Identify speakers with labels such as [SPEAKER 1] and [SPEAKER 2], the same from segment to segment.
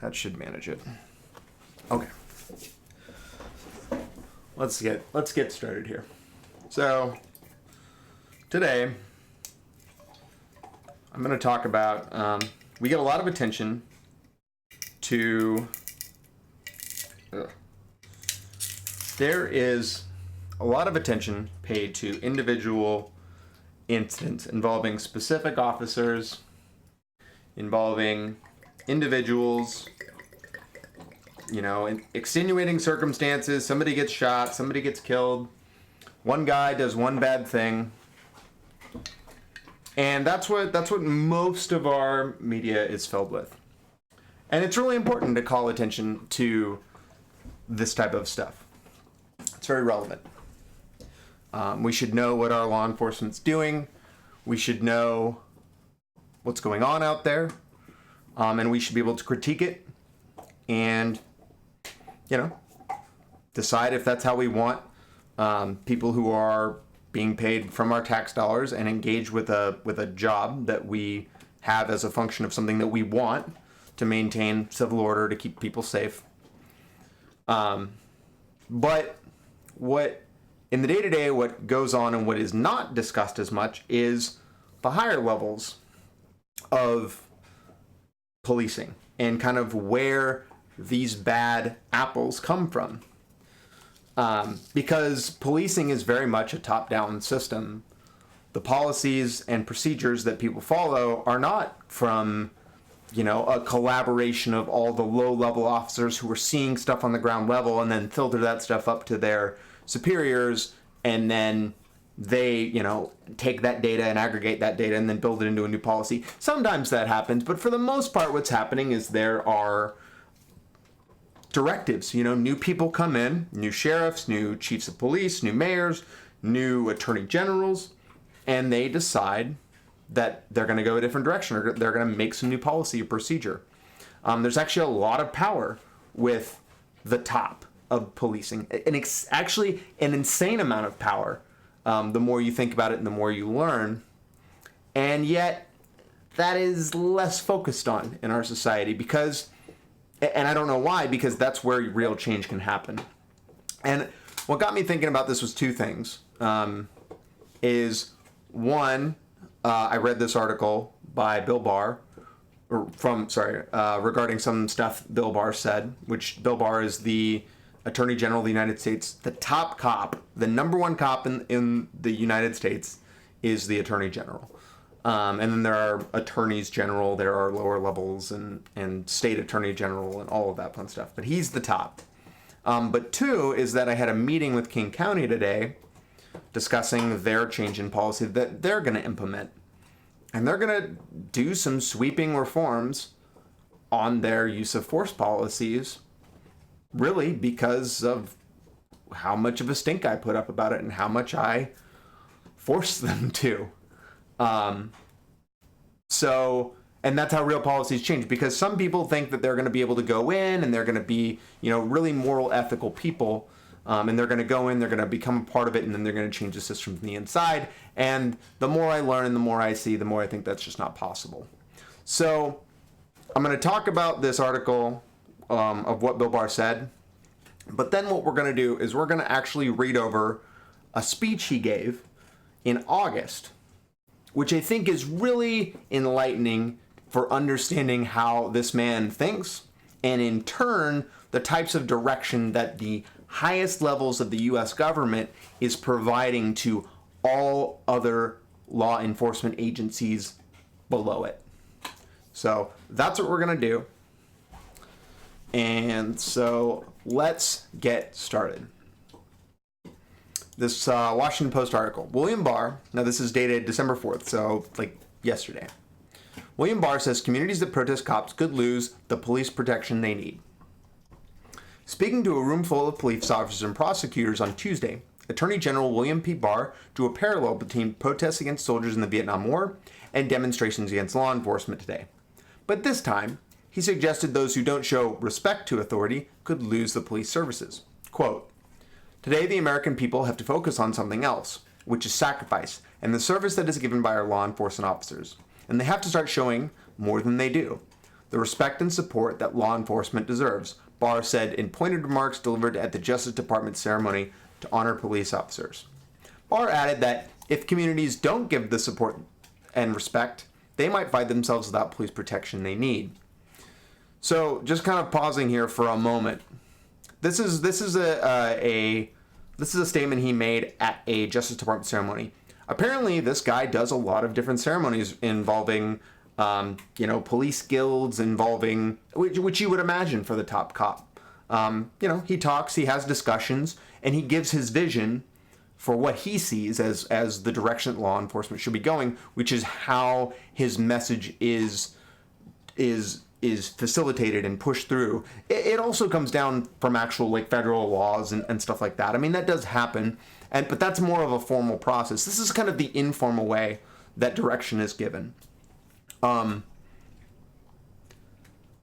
[SPEAKER 1] that should manage it. Okay. Let's get started here. So today I'm going to talk about we get a lot of attention to there is a lot of attention paid to individual incidents involving specific officers, involving individuals, in extenuating circumstances. Somebody gets shot, somebody gets killed, one guy does one bad thing. And that's what most of our media is filled with. And it's really important to call attention to this type of stuff. It's very relevant. We should know what our law enforcement's doing. We should know what's going on out there. And we should be able to critique it and, decide if that's how we want people who are being paid from our tax dollars and engage with a job that we have as a function of something that we want to maintain civil order, to keep people safe. But what in the day-to-day, what goes on and what is not discussed as much is the higher levels of policing and kind of where these bad apples come from. Because policing is very much a top-down system. The policies and procedures that people follow are not from, a collaboration of all the low-level officers who are seeing stuff on the ground level and then filter that stuff up to their superiors, and then they, take that data and aggregate that data and then build it into a new policy. Sometimes that happens, but for the most part, what's happening is there are directives. New people come in, new sheriffs, new chiefs of police, new mayors, new attorney generals, and they decide that they're going to go a different direction, or they're going to make some new policy or procedure. There's actually a lot of power with the top of policing, and actually an insane amount of power. The more you think about it and the more you learn, and yet that is less focused on in our society because, and I don't know why, because that's where real change can happen. And what got me thinking about this was two things. Is one, I read this article by Bill Barr, regarding some stuff Bill Barr said, which Bill Barr is the Attorney General of the United States. The top cop, the number one cop in the United States is the Attorney General. And then there are attorneys general, there are lower levels and state attorney general and all of that fun stuff. But he's the top. But two is that I had a meeting with King County today discussing their change in policy that they're going to implement. And they're going to do some sweeping reforms on their use of force policies, really because of how much of a stink I put up about it and how much I forced them to. And that's how real policies change, because some people think that they're going to be able to go in and they're going to be, really moral, ethical people. And they're going to go in, they're going to become a part of it, and then they're going to change the system from the inside. And the more I learn and the more I see, the more I think that's just not possible. So I'm going to talk about this article of what Bill Barr said. But then what we're going to do is we're going to actually read over a speech he gave in August, which I think is really enlightening for understanding how this man thinks, and in turn, the types of direction that the highest levels of the U.S. government is providing to all other law enforcement agencies below it. So that's what we're going to do. And so let's get started. This Washington Post article. William Barr, now this is dated December 4th, so like yesterday. William Barr says communities that protest cops could lose the police protection they need. Speaking to a room full of police officers and prosecutors on Tuesday, Attorney General William P. Barr drew a parallel between protests against soldiers in the Vietnam War and demonstrations against law enforcement today. But this time, he suggested those who don't show respect to authority could lose the police services. Quote, "Today the American people have to focus on something else, which is sacrifice and the service that is given by our law enforcement officers. And they have to start showing more than they do. the respect and support that law enforcement deserves, Barr said in pointed remarks delivered at the Justice Department ceremony to honor police officers. Barr added that if communities don't give the support and respect, they might find themselves without police protection they need. So, just kind of pausing here for a moment. This is a statement he made at a Justice Department ceremony. Apparently, this guy does a lot of different ceremonies involving, police guilds, involving which you would imagine for the top cop. He talks, he has discussions, and he gives his vision for what he sees as the direction that law enforcement should be going, which is how his message is facilitated and pushed through. It also comes down from actual federal laws and stuff like that. I mean, that does happen, but that's more of a formal process. This is kind of the informal way that direction is given.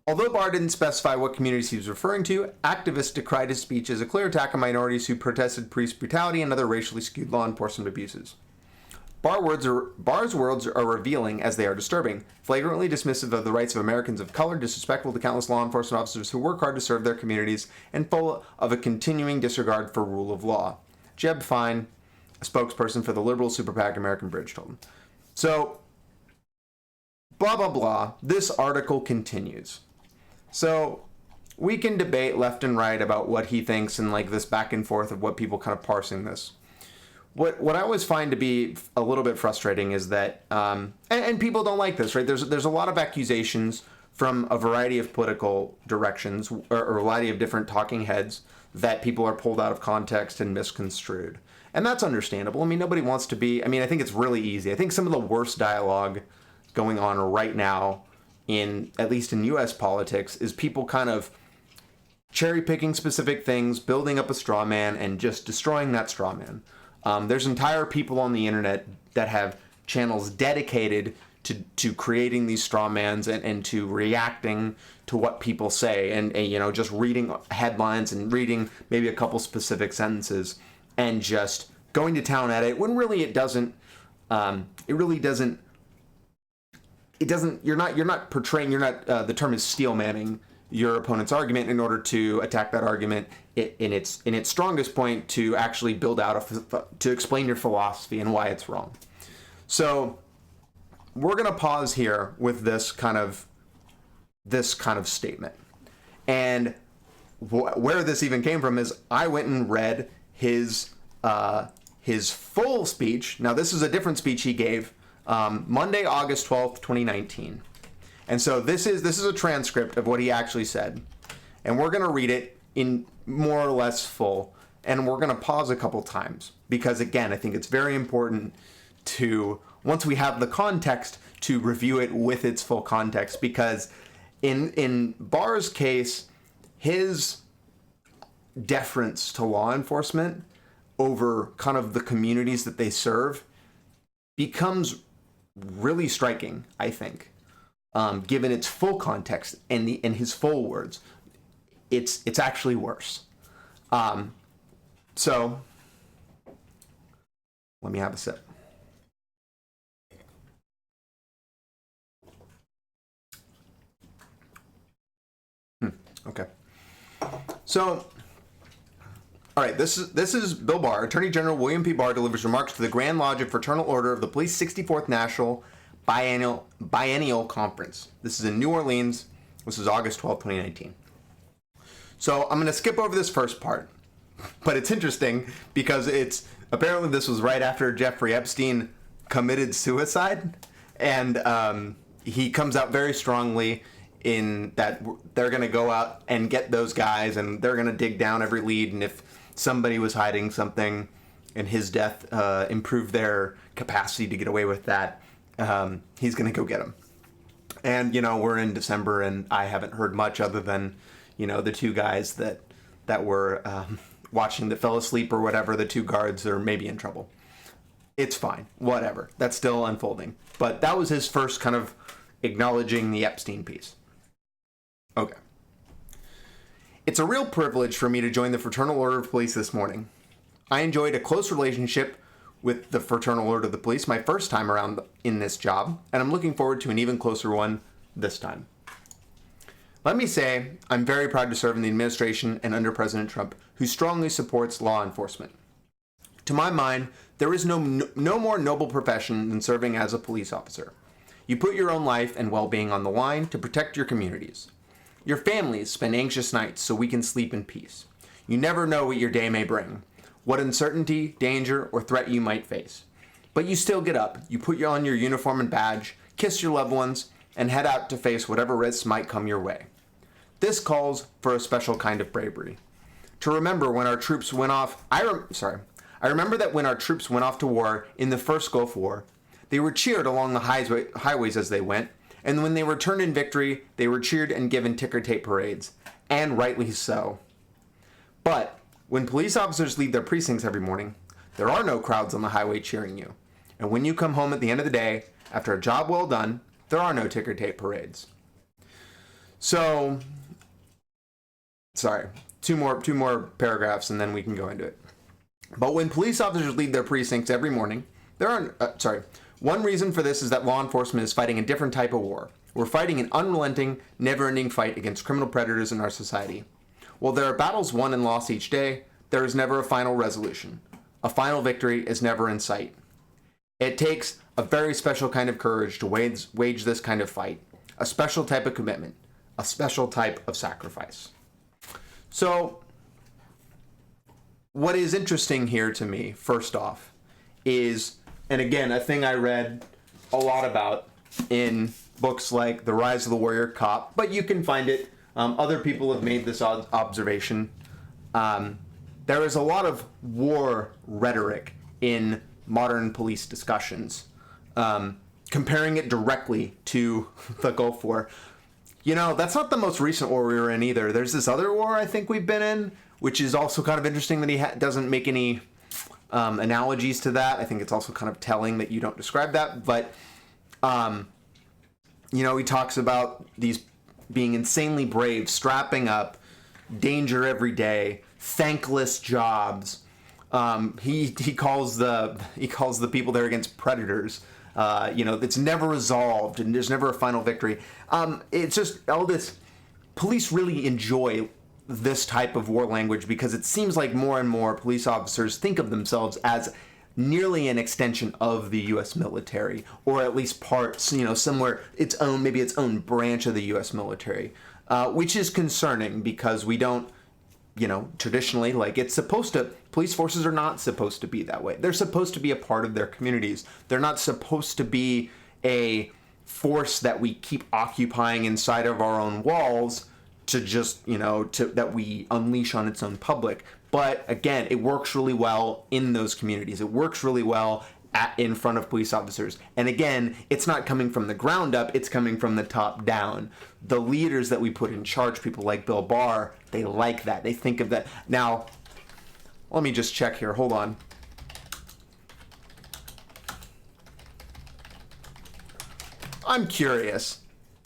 [SPEAKER 1] Although Barr didn't specify what communities he was referring to, activists decried his speech as a clear attack on minorities who protested police brutality and other racially skewed law enforcement abuses. Barr's words are revealing as they are disturbing, flagrantly dismissive of the rights of Americans of color, disrespectful to countless law enforcement officers who work hard to serve their communities, and full of a continuing disregard for rule of law. Jeb Fine, a spokesperson for the liberal super PAC American Bridge, told him. So, blah, blah, blah. This article continues. So, we can debate left and right about what he thinks and this back and forth of what people kind of parsing this. What I always find to be a little bit frustrating is that, and people don't like this, right? There's a lot of accusations from a variety of political directions or a variety of different talking heads that people are pulled out of context and misconstrued. And that's understandable. I mean, nobody wants to be, I think it's really easy. I think some of the worst dialogue going on right now at least in U.S. politics is people kind of cherry picking specific things, building up a straw man, and just destroying that straw man. There's entire people on the internet that have channels dedicated to creating these straw mans and to reacting to what people say and just reading headlines and reading maybe a couple specific sentences and just going to town at it when really it doesn't. You're not portraying. The term is steel manning your opponent's argument in order to attack that argument in its strongest point to actually build out to explain your philosophy and why it's wrong. So we're going to pause here with this kind of statement. And where this even came from is I went and read his full speech. Now this is a different speech he gave Monday, August 12th, 2019. And so this is a transcript of what he actually said. And we're going to read it in more or less full. And we're going to pause a couple times. Because, again, I think it's very important to, once we have the context, to review it with its full context. Because in Barr's case, his deference to law enforcement over kind of the communities that they serve becomes really striking, I think. Given its full context and his full words, it's actually worse. So let me have a sip. Okay. So, all right. This is Bill Barr. Attorney General William P. Barr delivers remarks to the Grand Lodge of Fraternal Order of the Police 64th National Biennial Conference. This is in New Orleans. This is August 12, 2019. So I'm going to skip over this first part, but it's interesting because apparently this was right after Jeffrey Epstein committed suicide, and he comes out very strongly in that they're going to go out and get those guys, and they're going to dig down every lead, and if somebody was hiding something and his death improved their capacity to get away with that, he's going to go get him. And, we're in December and I haven't heard much other than, the two guys that were watching that fell asleep or whatever, the two guards are maybe in trouble. It's fine. Whatever. That's still unfolding. But that was his first kind of acknowledging the Epstein piece. Okay. It's a real privilege for me to join the Fraternal Order of Police this morning. I enjoyed a close relationship with the Fraternal Order of the Police my first time around in this job, and I'm looking forward to an even closer one this time. Let me say, I'm very proud to serve in the administration and under President Trump, who strongly supports law enforcement. To my mind, there is no more noble profession than serving as a police officer. You put your own life and well-being on the line to protect your communities. Your families spend anxious nights so we can sleep in peace. You never know what your day may bring, what uncertainty, danger, or threat you might face. But you still get up, you put on your uniform and badge, kiss your loved ones, and head out to face whatever risks might come your way. This calls for a special kind of bravery. To remember when our troops went off, I remember that when our troops went off to war in the first Gulf War, they were cheered along the highways as they went, and when they returned in victory, they were cheered and given ticker tape parades, and rightly so. But when police officers leave their precincts every morning, there are no crowds on the highway cheering you. And when you come home at the end of the day, after a job well done, there are no ticker tape parades. So, sorry, two more paragraphs and then we can go into it. But when police officers leave their precincts every morning, one reason for this is that law enforcement is fighting a different type of war. We're fighting an unrelenting, never-ending fight against criminal predators in our society. While there are battles won and lost each day, there is never a final resolution. A final victory is never in sight. It takes a very special kind of courage to wage this kind of fight, a special type of commitment, a special type of sacrifice. So, what is interesting here to me, first off, is, and again, a thing I read a lot about in books like The Rise of the Warrior Cop, but you can find it. Other people have made this observation. There is a lot of war rhetoric in modern police discussions, comparing it directly to the Gulf War. You know, that's not the most recent war we were in either. There's this other war I think we've been in, which is also kind of interesting that he doesn't make any analogies to that. I think it's also kind of telling that you don't describe that. But, you know, he talks about these being insanely brave, strapping up, danger every day, thankless jobs. He calls the people there against predators. You know, it's never resolved and there's never a final victory. It's just all this. Police really enjoy this type of war language because it seems like more and more police officers think of themselves as nearly an extension of the U.S. military, or at least parts, you know, somewhere maybe its own branch of the U.S. military, which is concerning because we don't, you know, traditionally, like police forces are not supposed to be that way. They're supposed to be a part of their communities. They're not supposed to be a force that we keep occupying inside of our own walls to just, you know, that we unleash on its own public. But again, it works really well in those communities. It works really well in front of police officers. And again, it's not coming from the ground up, it's coming from the top down. The leaders that we put in charge, people like Bill Barr, they like that. They think of that. Now, let me just check here. Hold on. I'm curious.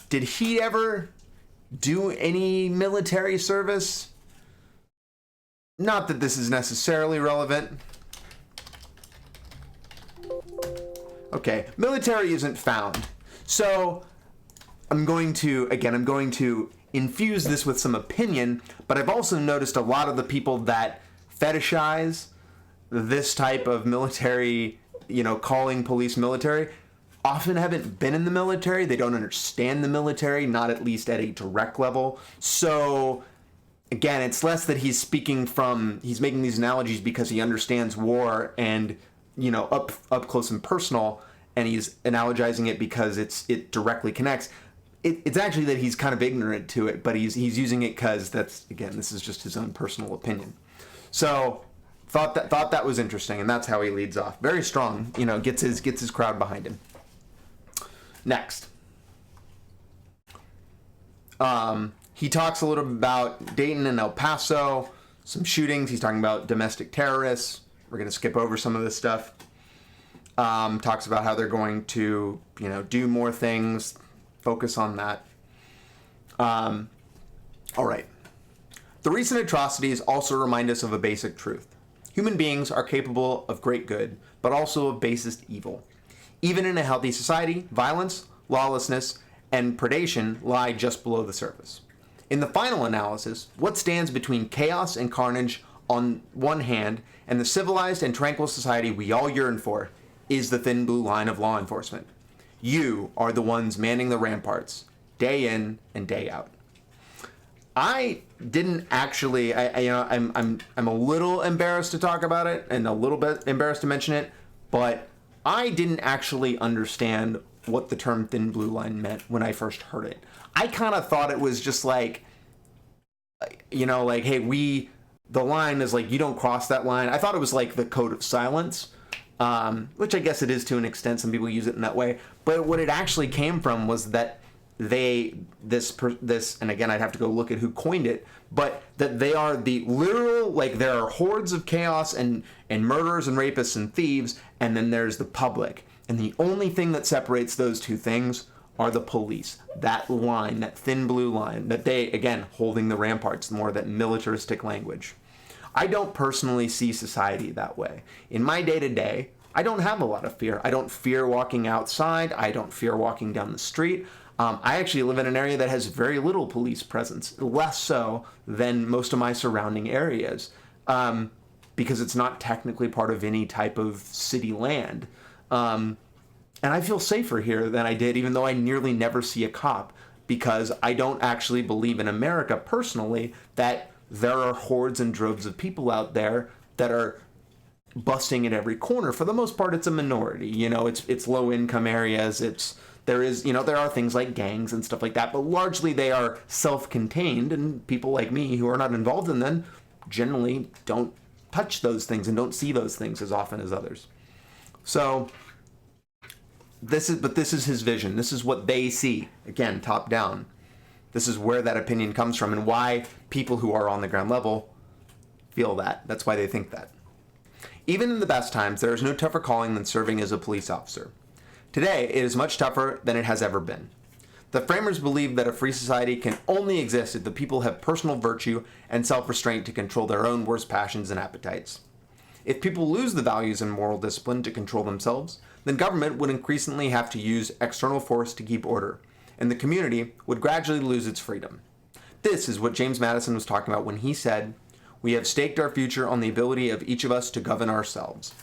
[SPEAKER 1] Did he ever do any military service? Not that this is necessarily relevant. Okay, military isn't found. So I'm going to infuse this with some opinion, but I've also noticed a lot of the people that fetishize this type of military, you know, calling police military, often haven't been in the military. They don't understand the military, not at least at a direct level. So again, it's less that he's making these analogies because he understands war and, you know, up close and personal, and he's analogizing it because it directly connects. It's actually that he's kind of ignorant to it, but he's using it because this is just his own personal opinion. So thought that was interesting, and that's how he leads off. Very strong, you know, gets his crowd behind him. Next. He talks a little bit about Dayton and El Paso, some shootings. He's talking about domestic terrorists. We're going to skip over some of this stuff. Talks about how they're going to, you know, do more things, focus on that. All right. The recent atrocities also remind us of a basic truth. Human beings are capable of great good, but also of basest evil. Even in a healthy society, violence, lawlessness, and predation lie just below the surface. In the final analysis, what stands between chaos and carnage on one hand and the civilized and tranquil society we all yearn for is the thin blue line of law enforcement. You are the ones manning the ramparts, day in and day out. I didn't actually, I'm a little embarrassed to talk about it and a little bit embarrassed to mention it, but I didn't actually understand what the term thin blue line meant when I first heard it. I kind of thought it was just like, hey, the line is like, you don't cross that line. I thought it was like the code of silence, which I guess it is to an extent. Some people use it in that way. But what it actually came from was that this, and again, I'd have to go look at who coined it, but that they are the literal, like there are hordes of chaos and murderers and rapists and thieves, and then there's the public. And the only thing that separates those two things are the police. That line, that thin blue line, that they, again, holding the ramparts, more that militaristic language. I don't personally see society that way. In my day-to-day, I don't have a lot of fear. I don't fear walking outside. I don't fear walking down the street. I actually live in an area that has very little police presence, less so than most of my surrounding areas, because it's not technically part of any type of city land. And I feel safer here than I did, even though I nearly never see a cop, because I don't actually believe in America personally that there are hordes and droves of people out there that are busting at every corner. For the most part, it's a minority. It's low income areas. There are things like gangs and stuff like that, but largely they are self-contained, and people like me who are not involved in them generally don't touch those things and don't see those things as often as others. So this is his vision. This is what they see. Again, top down. This is where that opinion comes from and why people who are on the ground level feel that. That's why they think that. Even in the best times, there is no tougher calling than serving as a police officer. Today, it is much tougher than it has ever been. The framers believed that a free society can only exist if the people have personal virtue and self-restraint to control their own worst passions and appetites. If people lose the values and moral discipline to control themselves, then government would increasingly have to use external force to keep order, and the community would gradually lose its freedom. This is what James Madison was talking about when he said, "We have staked our future on the ability of each of us to govern ourselves."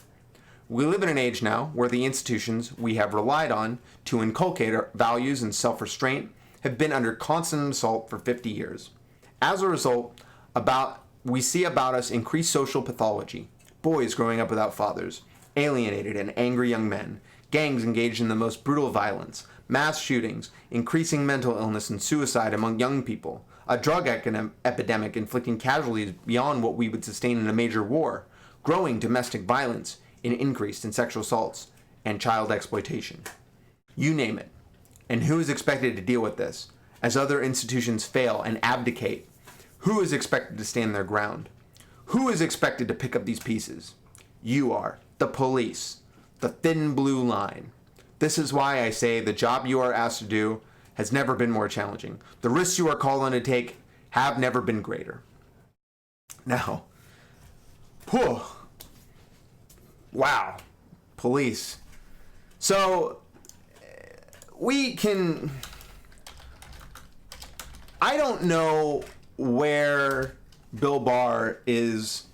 [SPEAKER 1] We live in an age now where the institutions we have relied on to inculcate our values and self-restraint have been under constant assault for 50 years. As a result, we see about us increased social pathology, boys growing up without fathers, alienated and angry young men, gangs engaged in the most brutal violence, mass shootings, increasing mental illness and suicide among young people, a drug epidemic inflicting casualties beyond what we would sustain in a major war, growing domestic violence, an increase in sexual assaults, and child exploitation. You name it. And who is expected to deal with this? As other institutions fail and abdicate, who is expected to stand their ground? Who is expected to pick up these pieces? You are, the police, the thin blue line. This is why I say the job you are asked to do has never been more challenging. The risks you are called on to take have never been greater. Now, wow, police. So I don't know where Bill Barr is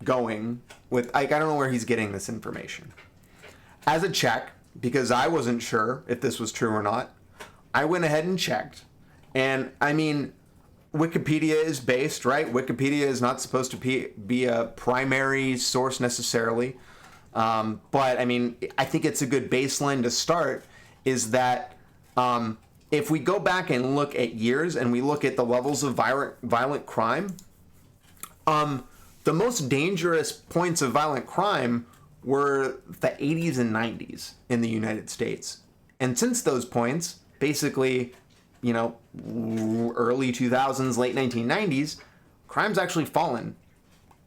[SPEAKER 1] going with, I don't know where he's getting this information. As a check, because I wasn't sure if this was true or not, I went ahead and checked. And I mean, Wikipedia is based, right? Wikipedia is not supposed to be a primary source necessarily. But I mean, I think it's a good baseline to start is that if we go back and look at years and we look at the levels of violent crime, the most dangerous points of violent crime were the 80s and 90s in the United States. And since those points, basically, early 2000s, late 1990s, crime's actually fallen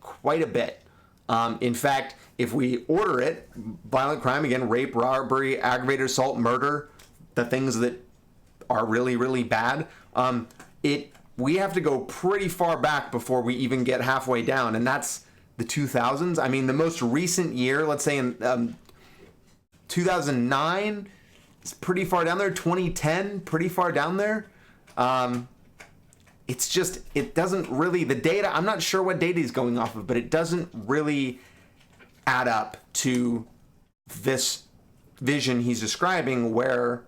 [SPEAKER 1] quite a bit. In fact, if we order it, violent crime, again, rape, robbery, aggravated assault, murder, the things that are really, really bad, we have to go pretty far back before we even get halfway down, and that's the 2000s. I mean, the most recent year, let's say in 2009, it's pretty far down there. 2010, pretty far down there. it's just, it doesn't really, the data, I'm not sure what data he's going off of, but it doesn't really add up to this vision he's describing where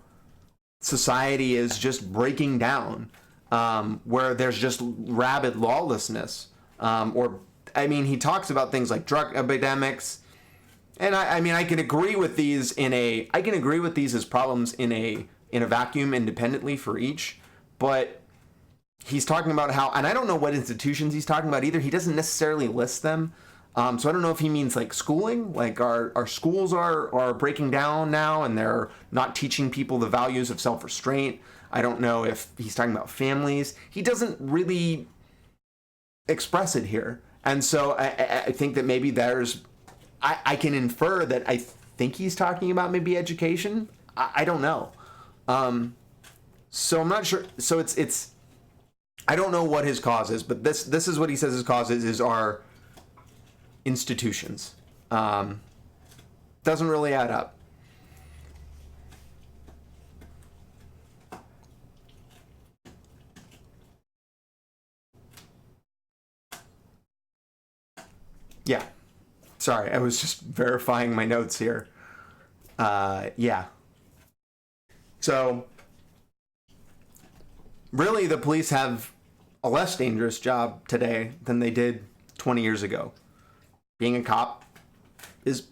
[SPEAKER 1] society is just breaking down, where there's just rabid lawlessness. He talks about things like drug epidemics. And I can agree with these as problems in a vacuum independently for each, but he's talking about how, and I don't know what institutions he's talking about either. He doesn't necessarily list them. So I don't know if he means like schooling, like our schools are breaking down now and they're not teaching people the values of self-restraint. I don't know if he's talking about families. He doesn't really express it here. And so I think that maybe I can infer that I think he's talking about maybe education. I don't know. So I'm not sure. So it's I don't know what his cause is, but this is what he says his cause is our institutions. Doesn't really add up. Yeah. Sorry, I was just verifying my notes here. Yeah. So, really, the police have a less dangerous job today than they did 20 years ago. Being a cop is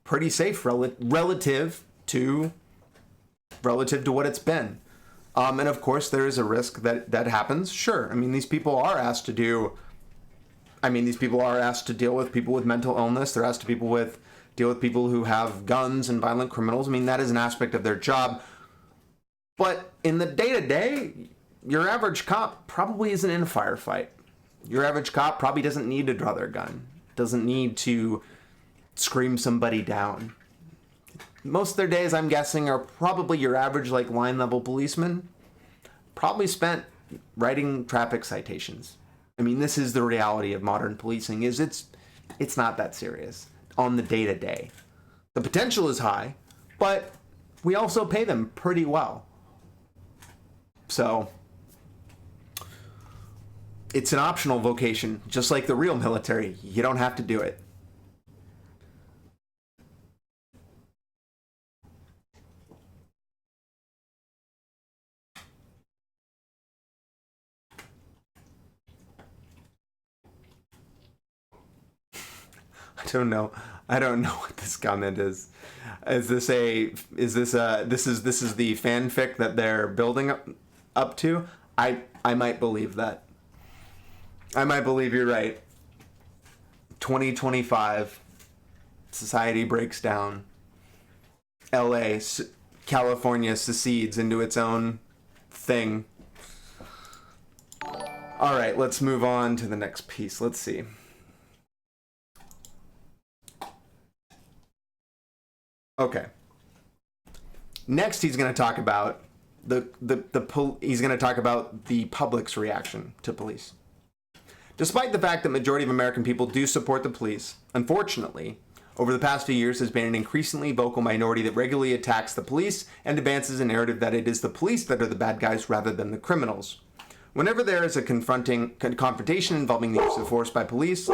[SPEAKER 1] pretty safe relative to what it's been. And of course, there is a risk that happens. Sure. I mean, these people are asked to deal with people with mental illness. They're asked to deal with people who have guns and violent criminals. I mean, that is an aspect of their job. But in the day-to-day, your average cop probably isn't in a firefight. Your average cop probably doesn't need to draw their gun, doesn't need to scream somebody down. Most of their days, I'm guessing, are probably your average like line-level policeman, probably spent writing traffic citations. I mean, this is the reality of modern policing, is it's not that serious on the day-to-day. The potential is high, but we also pay them pretty well. So it's an optional vocation, just like the real military. You don't have to do it. I don't know what this comment is. This is the fanfic that they're building up to? I might believe that. I might believe you're right. 2025, society breaks down. LA, California secedes into its own thing. All right, let's move on to the next piece. Let's see. Okay. Next, he's going to talk about he's going to talk about the public's reaction to police. Despite the fact that majority of American people do support the police, unfortunately, over the past few years has been an increasingly vocal minority that regularly attacks the police and advances a narrative that it is the police that are the bad guys rather than the criminals. Whenever there is a confrontation involving the use of force by police,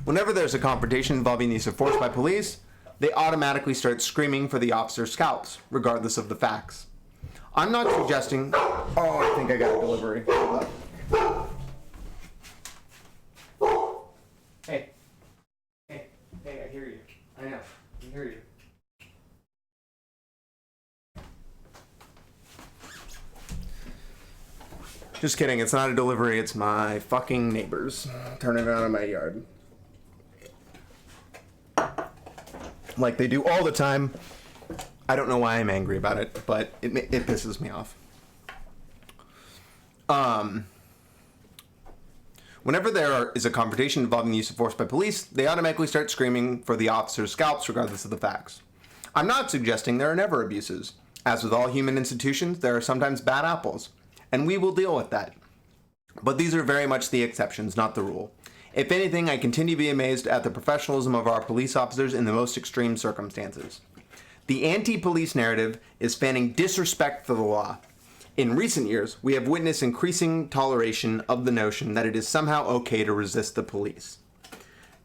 [SPEAKER 1] Whenever there's a confrontation involving the use of force by police, they automatically start screaming for the officer's scalps, regardless of the facts. I'm not suggesting... Oh, I think I got a delivery. Hey, I hear you. I know, I hear you. Just kidding, it's not a delivery, it's my fucking neighbors turning it on in my yard. Like they do all the time. I don't know why I'm angry about it, but it pisses me off. Whenever there is a confrontation involving the use of force by police, they automatically start screaming for the officer's scalps regardless of the facts. I'm not suggesting there are never abuses. As with all human institutions, there are sometimes bad apples, and we will deal with that. But these are very much the exceptions, not the rule. If anything, I continue to be amazed at the professionalism of our police officers in the most extreme circumstances. The anti-police narrative is fanning disrespect for the law. In recent years, we have witnessed increasing toleration of the notion that it is somehow okay to resist the police.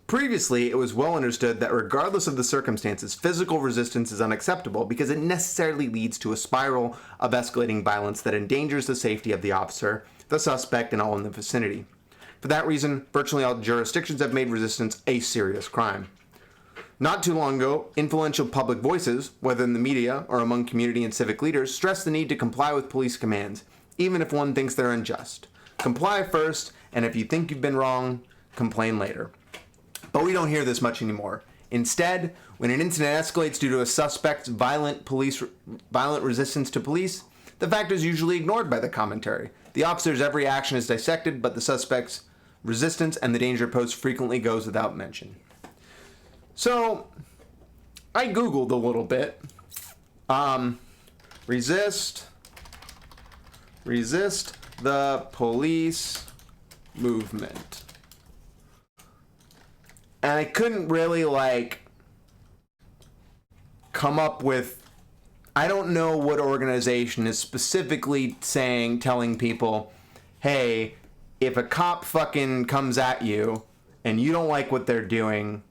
[SPEAKER 1] Previously, it was well understood that regardless of the circumstances, physical resistance is unacceptable because it necessarily leads to a spiral of escalating violence that endangers the safety of the officer, the suspect, and all in the vicinity. For that reason, virtually all jurisdictions have made resistance a serious crime. Not too long ago, influential public voices, whether in the media or among community and civic leaders, stressed the need to comply with police commands, even if one thinks they're unjust. Comply first, and if you think you've been wrong, complain later. But we don't hear this much anymore. Instead, when an incident escalates due to a suspect's violent resistance to police, the fact is usually ignored by the commentary. The officer's every action is dissected, but the suspect's resistance and the danger posed frequently goes without mention. So, I Googled a little bit. Resist the police movement. And I couldn't really, come up with, I don't know what organization is specifically telling people, hey, if a cop fucking comes at you and you don't like what they're doing,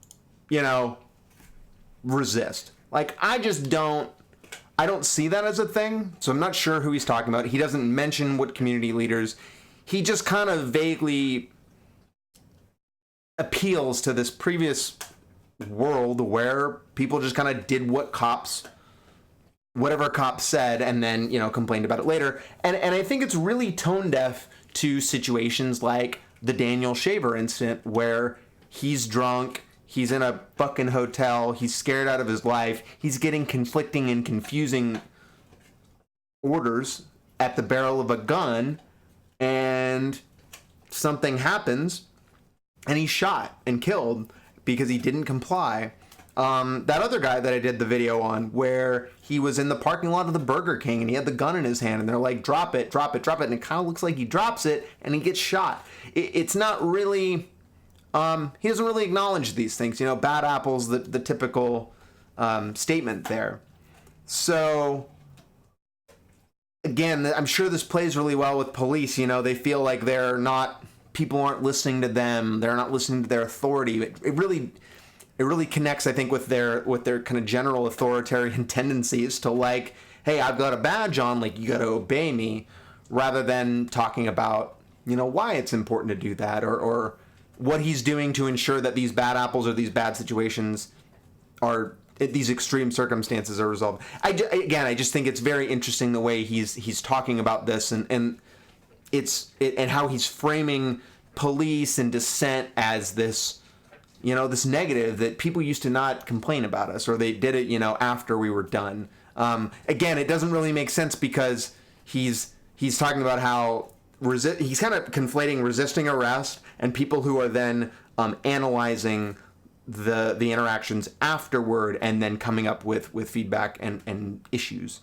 [SPEAKER 1] resist. I don't see that as a thing, so I'm not sure who he's talking about. He doesn't mention what community leaders. He just kind of vaguely appeals to this previous world where people just kind of did whatever cops said and then, complained about it later. And I think it's really tone deaf to situations like the Daniel Shaver incident where he's drunk, he's in a fucking hotel, he's scared out of his life, he's getting conflicting and confusing orders at the barrel of a gun, and something happens, and he's shot and killed because he didn't comply. That other guy that I did the video on, where he was in the parking lot of the Burger King and he had the gun in his hand and they're like, drop it, drop it, drop it. And it kind of looks like he drops it and he gets shot. It's not really, he doesn't really acknowledge these things. Bad apples, the typical statement there. So, again, I'm sure this plays really well with police. They feel like people aren't listening to them. They're not listening to their authority. It really connects, I think, with their kind of general authoritarian tendencies to hey, I've got a badge on, you got to obey me, rather than talking about, why it's important to do that or what he's doing to ensure that these bad apples or these bad situations these extreme circumstances are resolved. I just think it's very interesting the way he's talking about this and and how he's framing police and dissent as this, this negative that people used to not complain about us, or they did it, after we were done. Again, it doesn't really make sense because he's talking about how he's kind of conflating resisting arrest and people who are then analyzing the interactions afterward and then coming up with feedback and issues.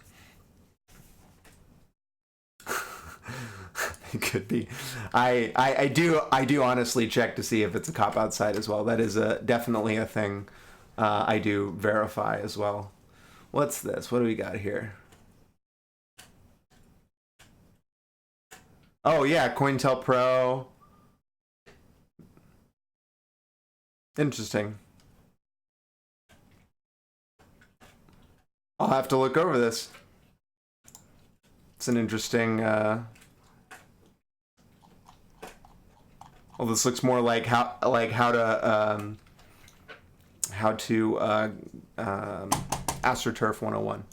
[SPEAKER 1] It could be. I do honestly check to see if it's a cop outside as well. That is definitely a thing I do verify as well. What's this? What do we got here? Oh yeah, COINTELPRO. Interesting. I'll have to look over this. It's an interesting. Well, this looks more like how to AstroTurf 101.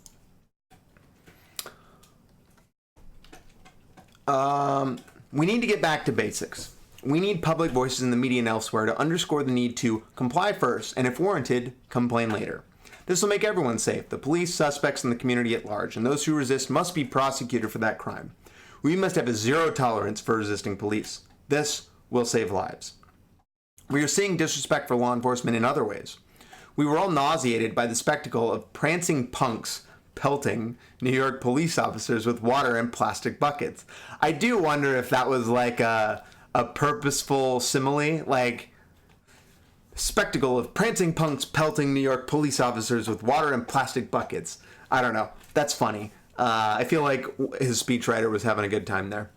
[SPEAKER 1] We need to get back to basics. We need public voices in the media and elsewhere to underscore the need to comply first, and if warranted, complain later. This will make everyone safe, the police, suspects, and the community at large, and those who resist must be prosecuted for that crime. We must have a zero tolerance for resisting police. This will save lives. We are seeing disrespect for law enforcement in other ways. We were all nauseated by the spectacle of prancing punks pelting New York police officers with water and plastic buckets. I do wonder if that was a purposeful simile. Spectacle of prancing punks pelting New York police officers with water and plastic buckets. I don't know. That's funny. I feel like his speechwriter was having a good time there.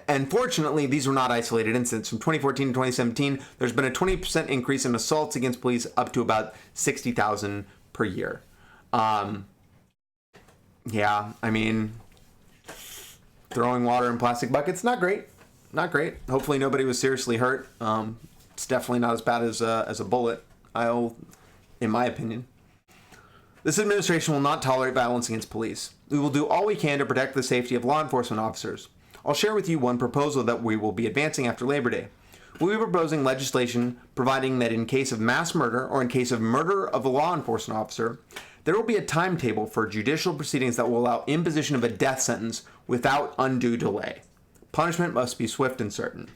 [SPEAKER 1] Unfortunately, these were not isolated incidents. From 2014 to 2017, there's been a 20% increase in assaults against police, up to about 60,000 per year. Yeah, I mean, throwing water in plastic buckets, not great. Not great. Hopefully nobody was seriously hurt. It's definitely not as bad as a bullet, in my opinion. This administration will not tolerate violence against police. We will do all we can to protect the safety of law enforcement officers. I'll share with you one proposal that we will be advancing after Labor Day. We'll be proposing legislation providing that in case of mass murder or in case of murder of a law enforcement officer, there will be a timetable for judicial proceedings that will allow imposition of a death sentence without undue delay. Punishment must be swift and certain.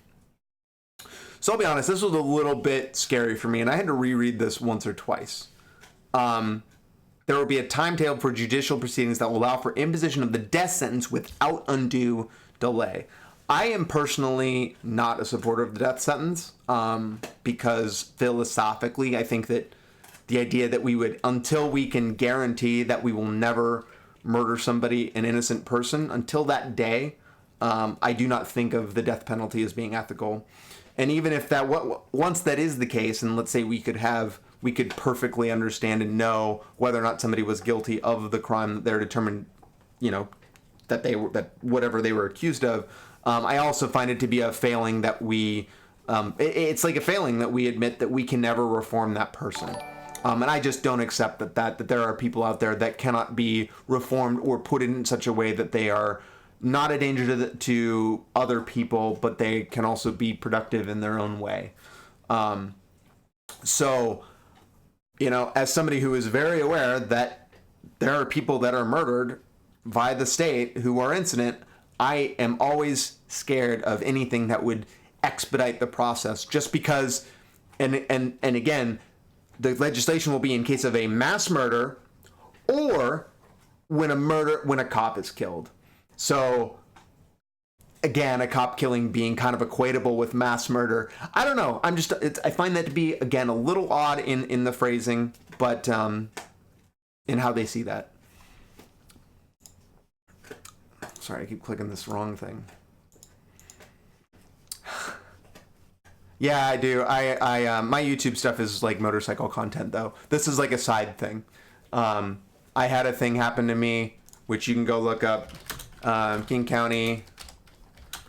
[SPEAKER 1] So I'll be honest, this was a little bit scary for me, and I had to reread this once or twice. There will be a timetable for judicial proceedings that will allow for imposition of the death sentence without undue delay. I am personally not a supporter of the death sentence because philosophically, I think that the idea that we would, until we can guarantee that we will never murder somebody, an innocent person, until that day, I do not think of the death penalty as being ethical. And even if that, once that is the case, and let's say we could perfectly understand and know whether or not somebody was guilty of the crime that they're determined, that whatever they were accused of. I also find it to be a failing that it's like a failing that we admit that we can never reform that person. And I just don't accept that there are people out there that cannot be reformed or put in such a way that they are not a danger to other people, but they can also be productive in their own way. So, as somebody who is very aware that there are people that are murdered by the state who are innocent, I am always scared of anything that would expedite the process, just because, and again, the legislation will be in case of a mass murder or when a cop is killed. So again, a cop killing being kind of equatable with mass murder. I don't know. I find that to be, again, a little odd in the phrasing, but in how they see that. Sorry, I keep clicking this wrong thing. Yeah, I do. My YouTube stuff is like motorcycle content, though. This is like a side thing. I had a thing happen to me, which you can go look up. King County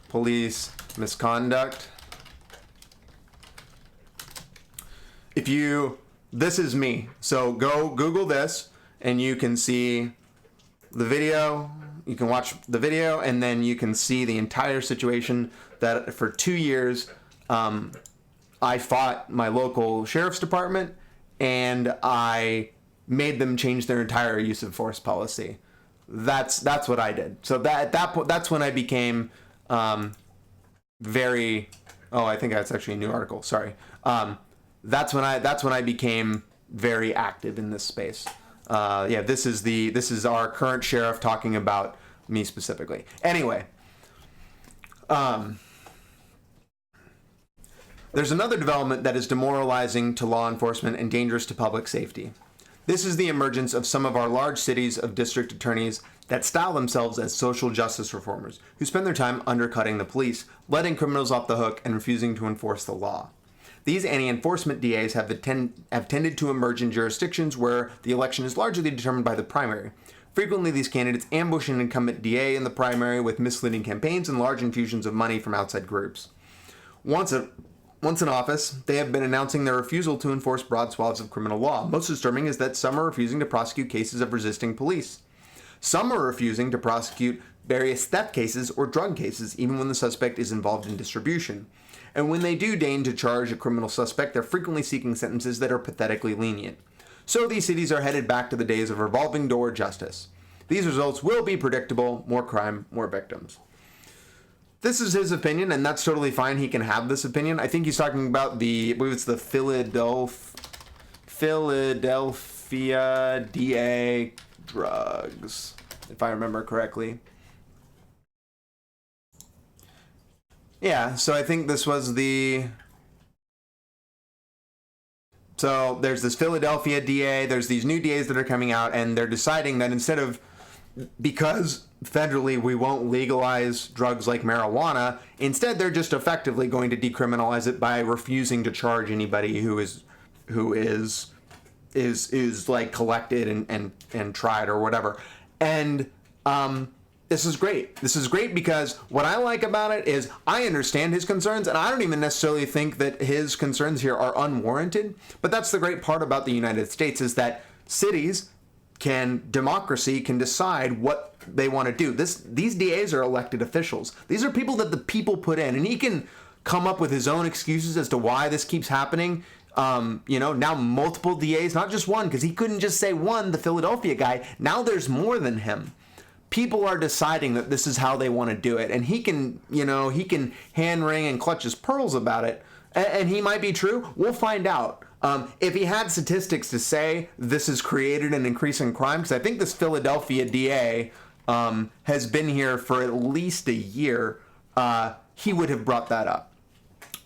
[SPEAKER 1] Police misconduct. This is me. So go Google this, and you can see the video. You can watch the video, and then you can see the entire situation that for 2 years, I fought my local sheriff's department, and I made them change their entire use of force policy. That's what I did. So that's when I became very. Oh, I think that's actually a new article. Sorry. That's when I became very active in this space. This is our current sheriff talking about me specifically. Anyway, there's another development that is demoralizing to law enforcement and dangerous to public safety. This is the emergence of some of our large cities of district attorneys that style themselves as social justice reformers, who spend their time undercutting the police, letting criminals off the hook, and refusing to enforce the law. These anti-enforcement DAs have tended to emerge in jurisdictions where the election is largely determined by the primary. Frequently, these candidates ambush an incumbent DA in the primary with misleading campaigns and large infusions of money from outside groups. Once in office, they have been announcing their refusal to enforce broad swaths of criminal law. Most disturbing is that some are refusing to prosecute cases of resisting police. Some are refusing to prosecute various theft cases or drug cases, even when the suspect is involved in distribution. And when they do deign to charge a criminal suspect, they're frequently seeking sentences that are pathetically lenient. So these cities are headed back to the days of revolving door justice. These results will be predictable: more crime, more victims. This is his opinion, and that's totally fine. He can have this opinion. I think he's talking about I believe it's the Philadelphia DA drugs, if I remember correctly. Yeah, so I think this was the So there's this Philadelphia DA, there's these new DAs that are coming out, and they're deciding that instead of, because federally we won't legalize drugs like marijuana, instead they're just effectively going to decriminalize it by refusing to charge anybody who is like collected and tried or whatever. And this is great. This is great because what I like about it is I understand his concerns, and I don't even necessarily think that his concerns here are unwarranted. But that's the great part about the United States, is that democracy can decide what they want to do. These DAs are elected officials. These are people that the people put in, and he can come up with his own excuses as to why this keeps happening. Now multiple DAs, not just one, because he couldn't just say one, the Philadelphia guy. Now there's more than him. People are deciding that this is how they want to do it, and he can hand wring and clutch his pearls about it, and he might be true. We'll find out. If he had statistics to say this has created an increase in crime, because I think this Philadelphia DA has been here for at least a year, he would have brought that up.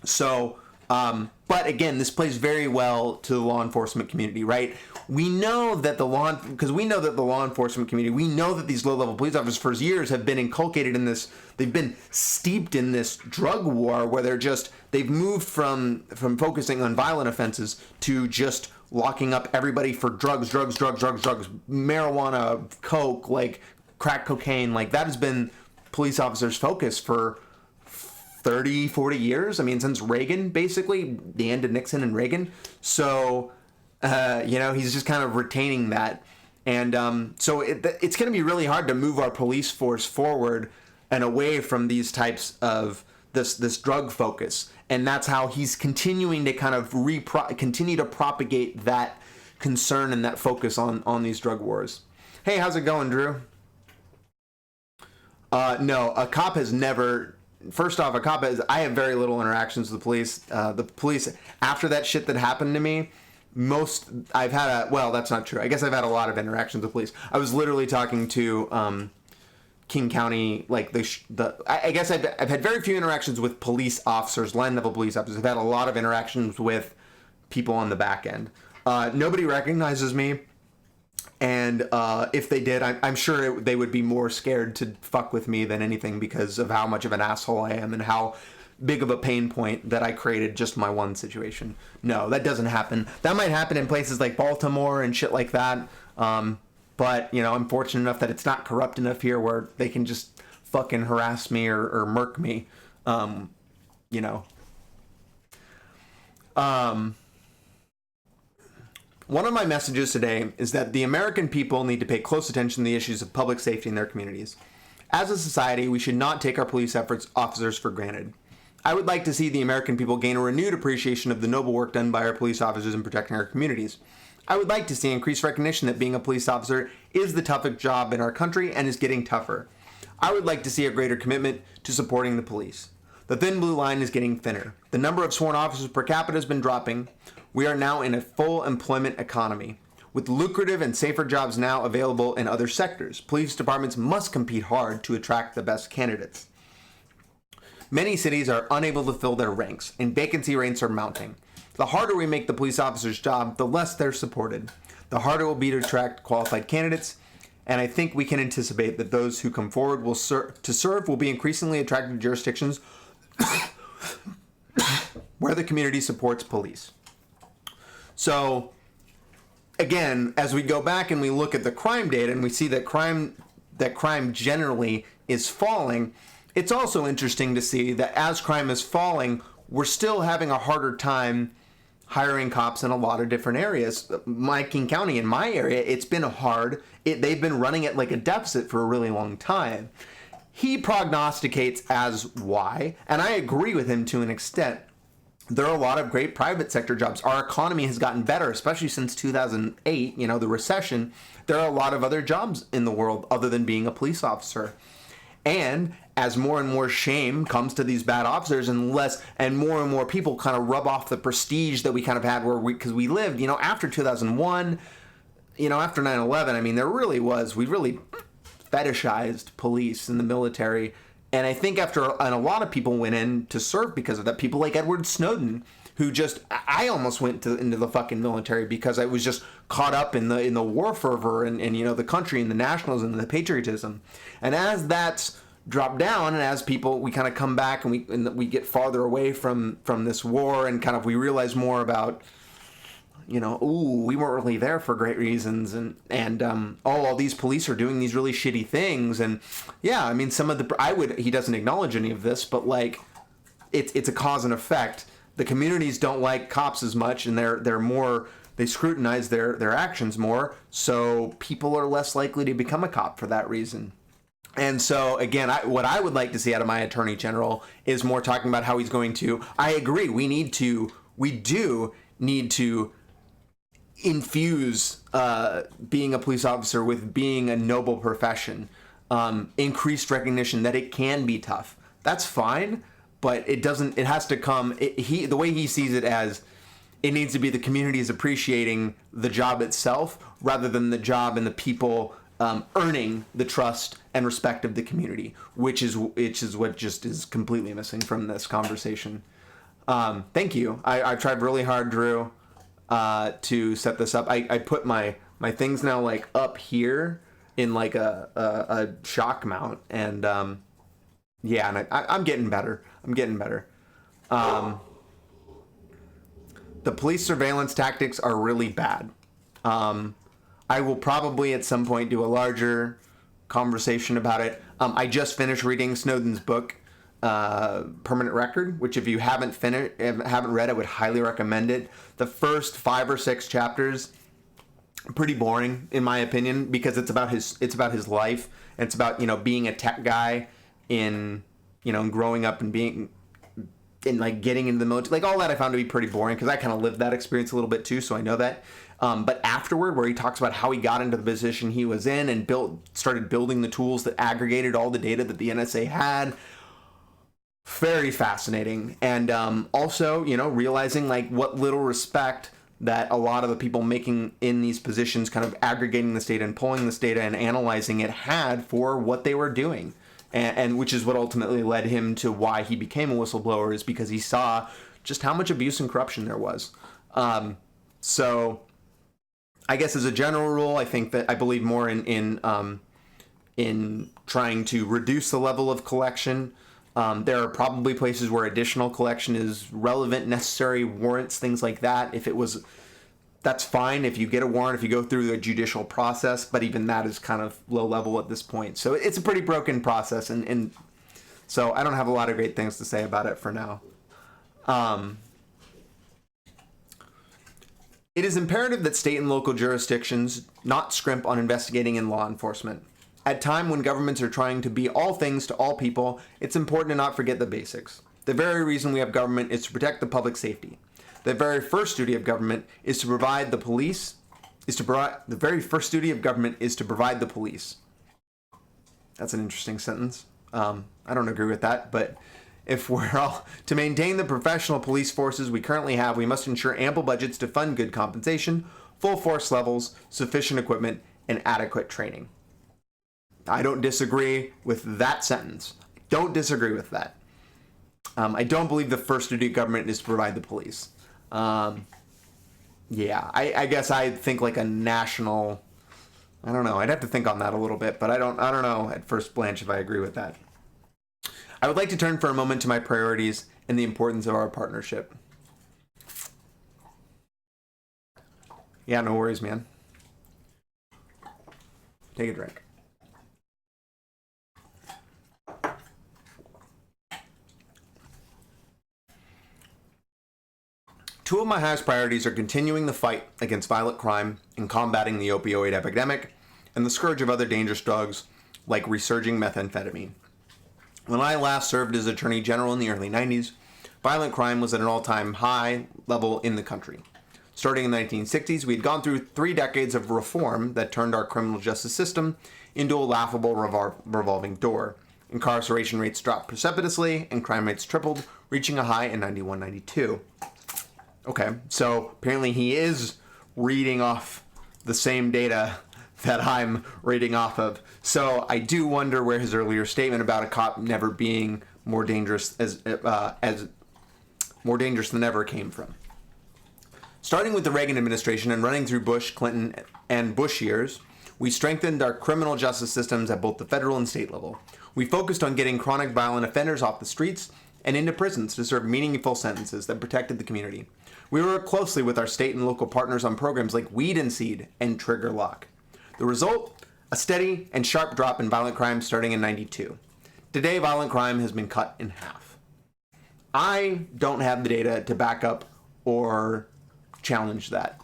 [SPEAKER 1] So, but again, this plays very well to the law enforcement community, right? We know that the law enforcement community, we know that these low-level police officers for years have been inculcated in this, they've been steeped in this drug war where they've moved from focusing on violent offenses to just locking up everybody for drugs, marijuana, coke, like crack cocaine, like that has been police officers' focus for 30, 40 years. I mean, since Reagan, basically, the end of Nixon and Reagan. So, he's just kind of retaining that. And so it's going to be really hard to move our police force forward and away from these types of this drug focus. And that's how he's continuing to kind of continue to propagate that concern and that focus on these drug wars. Hey, how's it going, Drew? No, a cop has never... First off, I have very little interactions with the police. The police, after that shit that happened to me, that's not true. I guess I've had a lot of interactions with police. I was literally talking to King County, like I guess I've had very few interactions with police officers, line-level police officers. I've had a lot of interactions with people on the back end. Nobody recognizes me. And if they did, I'm sure they would be more scared to fuck with me than anything because of how much of an asshole I am and how big of a pain point that I created just my one situation. No, that doesn't happen. That might happen in places like Baltimore and shit like that. But, I'm fortunate enough that it's not corrupt enough here where they can just fucking harass me or murk me. One of my messages today is that the American people need to pay close attention to the issues of public safety in their communities. As a society, we should not take our police officers for granted. I would like to see the American people gain a renewed appreciation of the noble work done by our police officers in protecting our communities. I would like to see increased recognition that being a police officer is the toughest job in our country and is getting tougher. I would like to see a greater commitment to supporting the police. The thin blue line is getting thinner. The number of sworn officers per capita has been dropping. We are now in a full employment economy, with lucrative and safer jobs now available in other sectors. Police departments must compete hard to attract the best candidates. Many cities are unable to fill their ranks, and vacancy rates are mounting. The harder we make the police officer's job, the less they're supported. The harder it will be to attract qualified candidates, and I think we can anticipate that those who come forward to serve will be increasingly attracted to jurisdictions where the community supports police. So, again, as we go back and we look at the crime data and we see that crime generally is falling, it's also interesting to see that as crime is falling, we're still having a harder time hiring cops in a lot of different areas. King County, in my area, it's been hard. They've been running it like a deficit for a really long time. He prognosticates as why, and I agree with him to an extent. There are a lot of great private sector jobs. Our economy has gotten better, especially since 2008, the recession. There are a lot of other jobs in the world other than being a police officer. And as more and more shame comes to these bad officers and more people kind of rub off the prestige that we kind of had because we lived, after 2001, after 9/11, I mean, we really fetishized police and the military. And I think and a lot of people went in to serve because of that. People like Edward Snowden, who just, I almost went into the fucking military because I was just caught up in the war fervor and the country and the nationalism and the patriotism. And as that's dropped down, and as we kind of come back and we get farther away from this war, and kind of we realize more about, we weren't really there for great reasons, and all these police are doing these really shitty things, and yeah, I mean, some of he doesn't acknowledge any of this, but like, it's a cause and effect. The communities don't like cops as much, and they scrutinize their actions more, so people are less likely to become a cop for that reason. And so, again, what I would like to see out of my attorney general is more talking about how he's going to, I agree, we do need to infuse being a police officer with being a noble profession, increased recognition that it can be tough. That's fine, but it has to come, the way he sees it as, it needs to be the communities appreciating the job itself rather than the job and the people earning the trust and respect of the community, which is what just is completely missing from this conversation. Thank you. I tried really hard, Drew, to set this up. I put my things now like up here in like a shock mount, and yeah, and I'm getting better. The police surveillance tactics are really bad. I will probably at some point do a larger conversation about it. I just finished reading Snowden's book, Permanent Record, which if you haven't read, I would highly recommend it. The first 5 or 6 chapters, pretty boring in my opinion, because it's about his life, and it's about being a tech guy in growing up and being in like getting into the military, like all that I found to be pretty boring because I kind of lived that experience a little bit too, so I know that. But afterward, where he talks about how he got into the position he was in and started building the tools that aggregated all the data that the NSA had, very fascinating. And also, realizing like what little respect that a lot of the people making in these positions, kind of aggregating this data and pulling this data and analyzing it, had for what they were doing. And which is what ultimately led him to why he became a whistleblower, is because he saw just how much abuse and corruption there was. So I guess as a general rule, I think that I believe more in trying to reduce the level of collection. There are probably places where additional collection is relevant, necessary, warrants, things like that. That's fine if you get a warrant, if you go through the judicial process, but even that is kind of low level at this point. So it's a pretty broken process, and so I don't have a lot of great things to say about it for now. It is imperative that state and local jurisdictions not scrimp on investigating in law enforcement. At a time when governments are trying to be all things to all people, it's important to not forget the basics. The very reason we have government is to protect the public safety. The very first duty of government is to provide the police. The very first duty of government is to provide the police. That's an interesting sentence. I don't agree with that, but if we're all to maintain the professional police forces we currently have, we must ensure ample budgets to fund good compensation, full force levels, sufficient equipment, and adequate training. I don't disagree with that sentence. Don't disagree with that. I don't believe the first duty of government is to provide the police. Yeah, I guess I think like a national, I don't know, I'd have to think on that a little bit, but I don't know at first blanch if I agree with that. I would like to turn for a moment to my priorities and the importance of our partnership. Yeah, no worries, man. Take a drink. Two of my highest priorities are continuing the fight against violent crime and combating the opioid epidemic and the scourge of other dangerous drugs like resurging methamphetamine. When I last served as Attorney General in the early 90s, violent crime was at an all-time high level in the country. Starting in the 1960s, we had gone through 3 decades of reform that turned our criminal justice system into a laughable revolving door. Incarceration rates dropped precipitously and crime rates tripled, reaching a high in 91-92. Okay, so apparently he is reading off the same data that I'm reading off of. So I do wonder where his earlier statement about a cop never being more dangerous than more dangerous than ever, came from. Starting with the Reagan administration and running through Bush, Clinton, and Bush years, we strengthened our criminal justice systems at both the federal and state level. We focused on getting chronic violent offenders off the streets and into prisons to serve meaningful sentences that protected the community. We worked closely with our state and local partners on programs like Weed and Seed and Trigger Lock. The result? A steady and sharp drop in violent crime starting in '92. Today, violent crime has been cut in half. I don't have the data to back up or challenge that.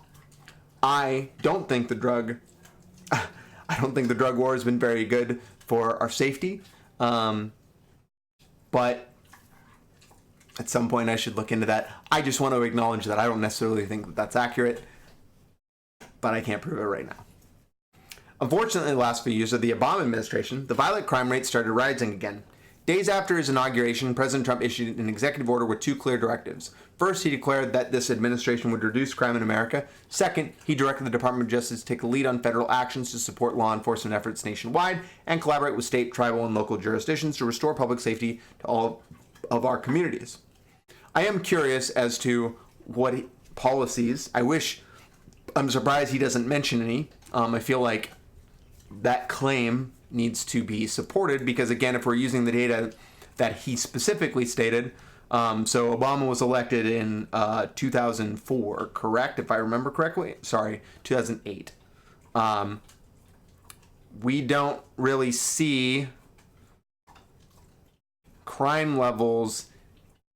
[SPEAKER 1] I don't think the drug war has been very good for our safety. But at some point I should look into that. I just want to acknowledge that I don't necessarily think that that's accurate, but I can't prove it right now. Unfortunately, the last few years of the Obama administration, the violent crime rate started rising again. Days after his inauguration, President Trump issued an executive order with two clear directives. First, he declared that this administration would reduce crime in America. Second, he directed the Department of Justice to take the lead on federal actions to support law enforcement efforts nationwide and collaborate with state, tribal, and local jurisdictions to restore public safety to all of our communities. I am curious as to what policies, I'm surprised he doesn't mention any. I feel like that claim needs to be supported because, again, if we're using the data that he specifically stated, so Obama was elected in 2004, correct? If I remember correctly. Sorry, 2008. We don't really see crime levels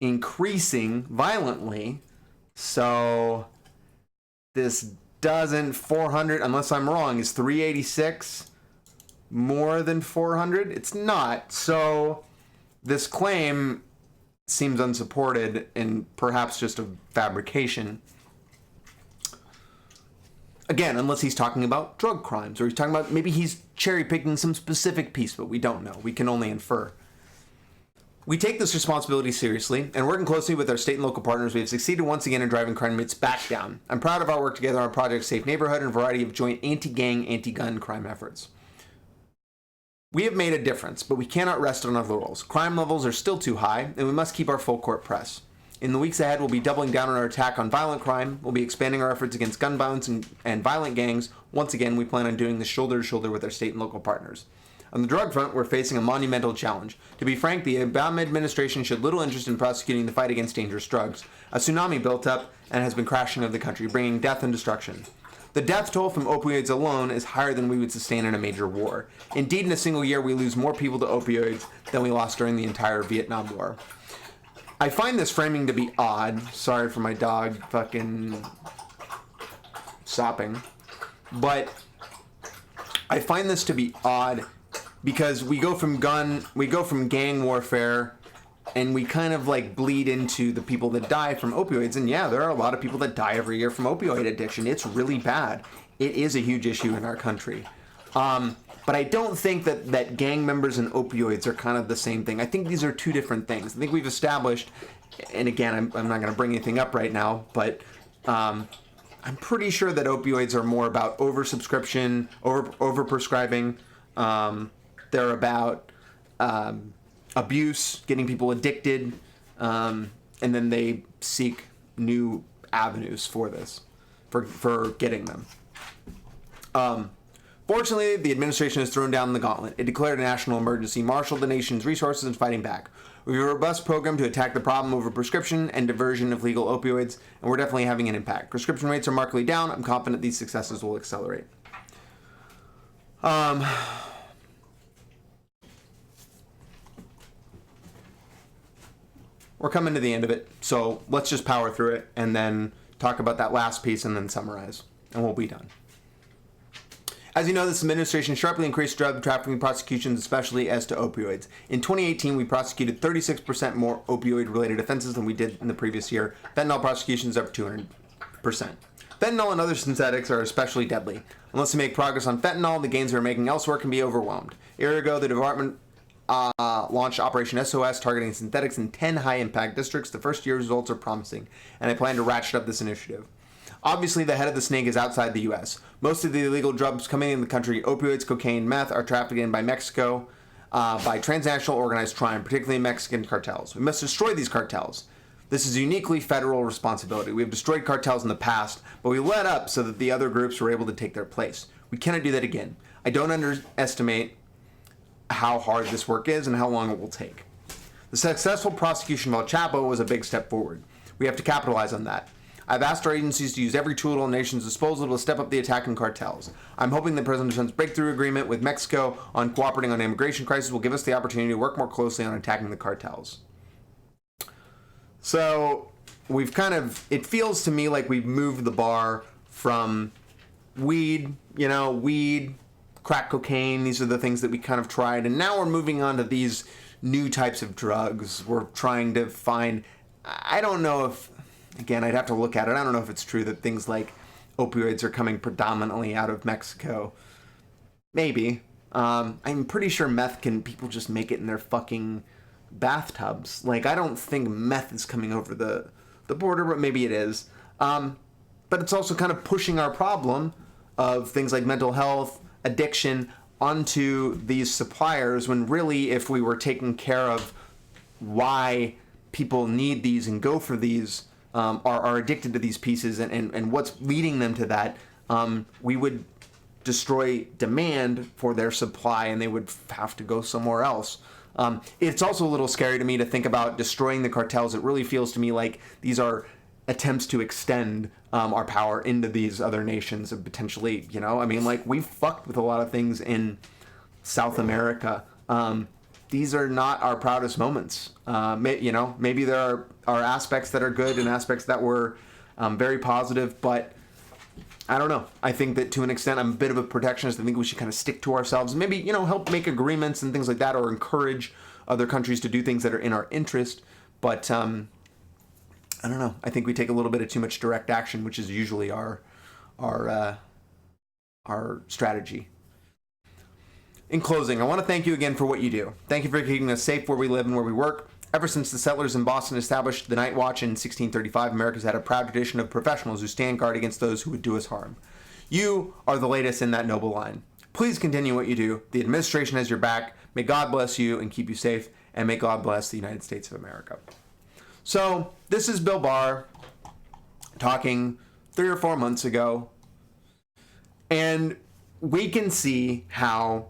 [SPEAKER 1] increasing violently. So this doesn't 400, unless I'm wrong, is 386 more than 400? It's not. So this claim seems unsupported and perhaps just a fabrication. Again, unless he's talking about drug crimes or he's talking about, maybe he's cherry picking some specific piece, but we don't know. We can only infer. We take this responsibility seriously, and working closely with our state and local partners, we have succeeded once again in driving crime rates back down. I'm proud of our work together on Project Safe Neighborhood and a variety of joint anti-gang, anti-gun crime efforts. We have made a difference, but we cannot rest on our laurels. Crime levels are still too high, and we must keep our full court press. In the weeks ahead, we'll be doubling down on our attack on violent crime. We'll be expanding our efforts against gun violence and violent gangs. Once again, we plan on doing this shoulder to shoulder with our state and local partners. On the drug front, we're facing a monumental challenge. To be frank, the Obama administration showed little interest in prosecuting the fight against dangerous drugs. A tsunami built up and has been crashing over the country, bringing death and destruction. The death toll from opioids alone is higher than we would sustain in a major war. Indeed, in a single year, we lose more people to opioids than we lost during the entire Vietnam War. I find this framing to be odd. Sorry for my dog fucking sopping. But I find this to be odd because we go from gang warfare, and we kind of like bleed into the people that die from opioids. And yeah, there are a lot of people that die every year from opioid addiction. It's really bad. It is a huge issue in our country. But I don't think that gang members and opioids are kind of the same thing. I think these are two different things. I think we've established, and again, I'm not going to bring anything up right now, but I'm pretty sure that opioids are more about oversubscription, overprescribing. They're about abuse, getting people addicted, and then they seek new avenues for this, for getting them. Fortunately, the administration has thrown down the gauntlet. It declared a national emergency, marshaled the nation's resources, and fighting back. We have a robust program to attack the problem over prescription and diversion of legal opioids, and we're definitely having an impact. Prescription rates are markedly down. I'm confident these successes will accelerate. We're coming to the end of it, so let's just power through it and then talk about that last piece and then summarize, and we'll be done. As you know, this administration sharply increased drug trafficking prosecutions, especially as to opioids. In 2018, we prosecuted 36% more opioid-related offenses than we did in the previous year. Fentanyl prosecutions up 200%. Fentanyl and other synthetics are especially deadly. Unless we make progress on fentanyl, the gains we're making elsewhere can be overwhelmed. A year ago, the department launched Operation SOS, targeting synthetics in 10 high-impact districts. The first-year results are promising, and I plan to ratchet up this initiative. Obviously, the head of the snake is outside the U.S. Most of the illegal drugs coming in the country, opioids, cocaine, meth, are trafficked in by Mexico by transnational organized crime, particularly Mexican cartels. We must destroy these cartels. This is a uniquely federal responsibility. We have destroyed cartels in the past, but we let up so that the other groups were able to take their place. We cannot do that again. I don't underestimate how hard this work is and how long it will take. The successful prosecution of El Chapo was a big step forward. We have to capitalize on that. I've asked our agencies to use every tool at our nation's disposal to step up the attack on cartels. I'm hoping that President Trump's breakthrough agreement with Mexico on cooperating on the immigration crisis will give us the opportunity to work more closely on attacking the cartels. So we've it feels to me like we've moved the bar from weed, crack cocaine. These are the things that we kind of tried. And now we're moving on to these new types of drugs. We're trying to find, I don't know if, again, I'd have to look at it. I don't know if it's true that things like opioids are coming predominantly out of Mexico. Maybe. I'm pretty sure people just make it in their fucking bathtubs. Like, I don't think meth is coming over the border, but maybe it is. But it's also kind of pushing our problem of things like mental health, addiction, onto these suppliers, when really, if we were taking care of why people need these and go for these, are addicted to these pieces and what's leading them to that, we would destroy demand for their supply and they would have to go somewhere else. It's also a little scary to me to think about destroying the cartels. It really feels to me like these are attempts to extend our power into these other nations and potentially, we've fucked with a lot of things in South America. These are not our proudest moments. Maybe there are aspects that are good and aspects that were very positive, but I don't know. I think that to an extent, I'm a bit of a protectionist. I think we should kind of stick to ourselves. Maybe, help make agreements and things like that, or encourage other countries to do things that are in our interest. But I don't know. I think we take a little bit of too much direct action, which is usually our strategy. In closing, I want to thank you again for what you do. Thank you for keeping us safe where we live and where we work. Ever since the settlers in Boston established the Night Watch in 1635, America's had a proud tradition of professionals who stand guard against those who would do us harm. You are the latest in that noble line. Please continue what you do. The administration has your back. May God bless you and keep you safe, and may God bless the United States of America. So, this is Bill Barr talking 3 or 4 months ago, and we can see how,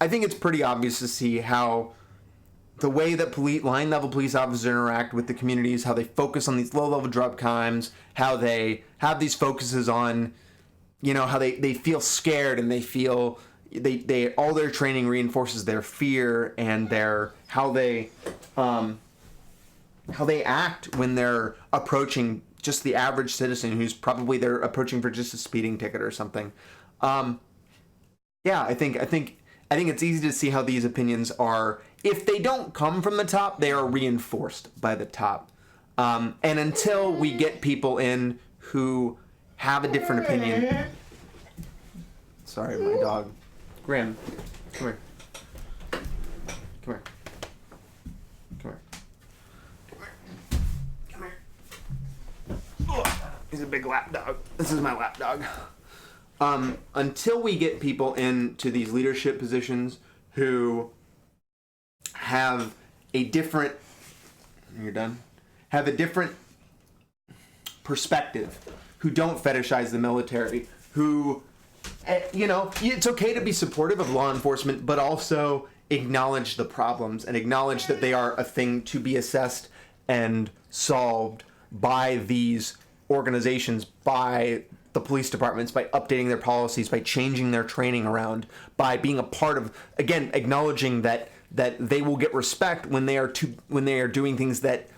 [SPEAKER 1] I think it's pretty obvious to see how the way that line-level police officers interact with the communities, how they focus on these low-level drug crimes, how they have these focuses on, how they feel scared and they feel they all their training reinforces their fear and how they act when they're approaching just the average citizen who's probably they're approaching for just a speeding ticket or something. I think it's easy to see how these opinions are, if they don't come from the top, they are reinforced by the top. And until we get people in who have a different opinion. Sorry, my dog. Graham, come here. Come here. Come here. Come here. He's a big lap dog. This is my lap dog. Until we get people into these leadership positions who have a different, have a different perspective, who don't fetishize the military, who, it's okay to be supportive of law enforcement, but also acknowledge the problems and acknowledge that they are a thing to be assessed and solved by these organizations, by the police departments, by updating their policies, by changing their training around, by being a part of, again, acknowledging that they will get respect when they are doing things that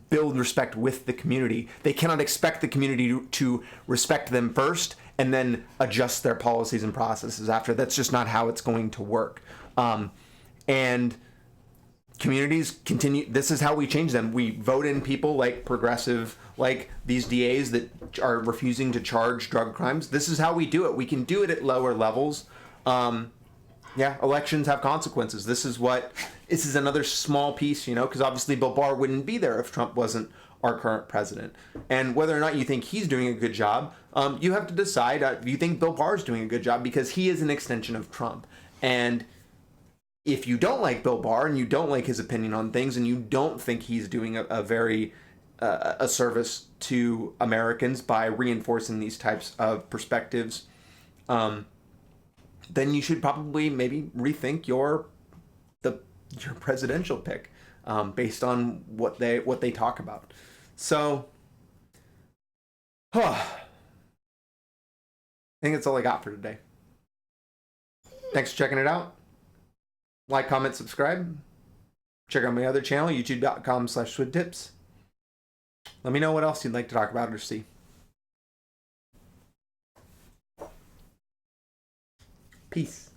[SPEAKER 1] build respect with the community. They cannot expect the community to respect them first and then adjust their policies and processes after. That's just not how it's going to work. And communities continue. This is how we change them. We vote in people like progressive, like these DAs that are refusing to charge drug crimes. This is how we do it. We can do it at lower levels. Elections have consequences. This is another small piece, because obviously Bill Barr wouldn't be there if Trump wasn't our current president. And whether or not you think he's doing a good job, you have to decide if you think Bill Barr is doing a good job, because he is an extension of Trump. And if you don't like Bill Barr and you don't like his opinion on things and you don't think he's doing a very a service to Americans by reinforcing these types of perspectives, then you should probably maybe rethink your presidential pick based on what they talk about. So, I think that's all I got for today. Thanks for checking it out. Like, comment, subscribe. Check out my other channel, youtube.com/swidtips. Let me know what else you'd like to talk about or see. Peace.